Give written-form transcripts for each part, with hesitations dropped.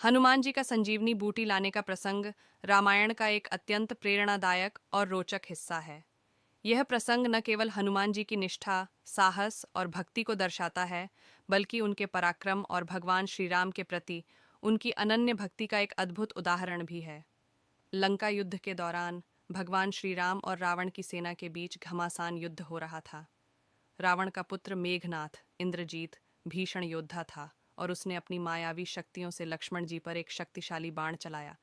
हनुमान जी का संजीवनी बूटी लाने का प्रसंग रामायण का एक अत्यंत प्रेरणादायक और रोचक हिस्सा है। यह प्रसंग न केवल हनुमान जी की निष्ठा, साहस और भक्ति को दर्शाता है, बल्कि उनके पराक्रम और भगवान श्री राम के प्रति उनकी अनन्य भक्ति का एक अद्भुत उदाहरण भी है। लंका युद्ध के दौरान भगवान श्री राम और रावण की सेना के बीच घमासान युद्ध हो रहा था। रावण का पुत्र मेघनाथ, इंद्रजीत, भीषण योद्धा था और उसने अपनी मायावी शक्तियों से लक्ष्मण जी पर एक शक्तिशाली बाण चलाया,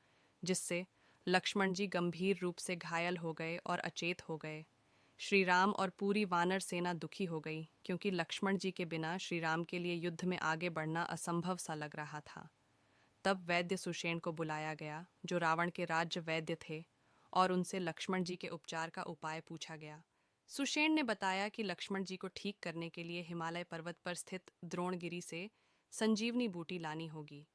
जिससे लक्ष्मण जी गंभीर रूप से घायल हो गए और अचेत हो गए। श्री राम और पूरी वानर सेना दुखी हो गई, क्योंकि लक्ष्मण जी के बिना श्री राम के लिए युद्ध में आगे बढ़ना असंभव सा लग रहा था। तब वैद्य सुषेण को बुलाया गया, जो रावण के राज्य वैद्य थे, और उनसे लक्ष्मण जी के उपचार का उपाय पूछा गया। सुषेण ने बताया कि लक्ष्मण जी को ठीक करने के लिए हिमालय पर्वत पर स्थित द्रोणगिरी से संजीवनी बूटी लानी होगी।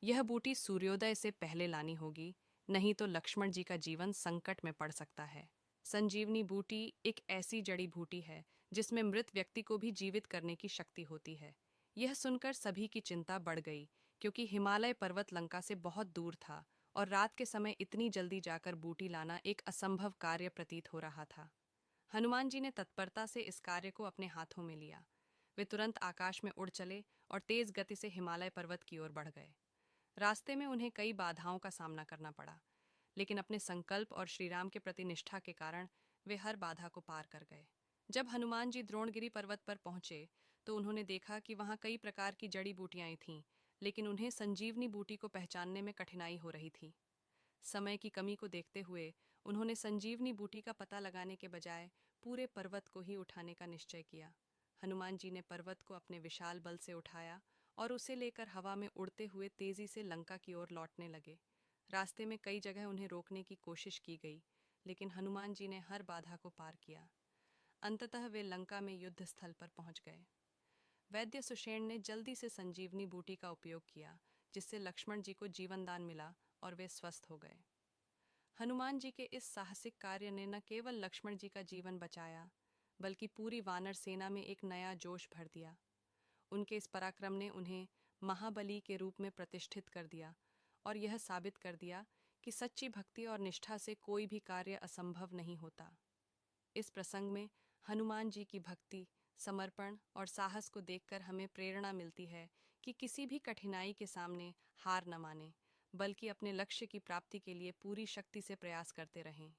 यह बूटी सूर्योदय से पहले लानी होगी, नहीं तो लक्ष्मण जी का जीवन संकट में पड़ सकता है। संजीवनी बूटी एक ऐसी जड़ी बूटी है जिसमें मृत व्यक्ति को भी जीवित करने की शक्ति होती है। यह सुनकर सभी की चिंता बढ़ गई, क्योंकि हिमालय पर्वत लंका से बहुत दूर था और रात के समय इतनी जल्दी जाकर बूटी लाना एक असंभव कार्य प्रतीत हो रहा था। हनुमान जी ने तत्परता से इस कार्य को अपने हाथों में लिया। वे तुरंत आकाश में उड़ चले और तेज गति से हिमालय पर्वत की ओर बढ़ गए। रास्ते में उन्हें कई बाधाओं का सामना करना पड़ा, लेकिन अपने संकल्प और श्रीराम के प्रति निष्ठा के कारण वे हर बाधा को पार कर गए। जब हनुमान जी द्रोणगिरी पर्वत पर पहुंचे, तो उन्होंने देखा कि वहां कई प्रकार की जड़ी बूटियां थीं, लेकिन उन्हें संजीवनी बूटी को पहचानने में कठिनाई हो रही थी। समय की कमी को देखते हुए उन्होंने संजीवनी बूटी का पता लगाने के बजाय पूरे पर्वत को ही उठाने का निश्चय किया। हनुमान जी ने पर्वत को अपने विशाल बल से उठाया और उसे लेकर हवा में उड़ते हुए तेजी से लंका की ओर लौटने लगे। रास्ते में कई जगह उन्हें रोकने की कोशिश की गई, लेकिन हनुमान जी ने हर बाधा को पार किया। अंततः वे लंका में युद्ध स्थल पर पहुंच गए। वैद्य सुषेण ने जल्दी से संजीवनी बूटी का उपयोग किया, जिससे लक्ष्मण जी को जीवन दान मिला और वे स्वस्थ हो गए। हनुमान जी के इस साहसिक कार्य ने न केवल लक्ष्मण जी का जीवन बचाया, बल्कि पूरी वानर सेना में एक नया जोश भर दिया। उनके इस पराक्रम ने उन्हें महाबली के रूप में प्रतिष्ठित कर दिया और यह साबित कर दिया कि सच्ची भक्ति और निष्ठा से कोई भी कार्य असंभव नहीं होता। इस प्रसंग में हनुमान जी की भक्ति, समर्पण और साहस को देखकर हमें प्रेरणा मिलती है कि किसी भी कठिनाई के सामने हार न मानें, बल्कि अपने लक्ष्य की प्राप्ति के लिए पूरी शक्ति से प्रयास करते रहें।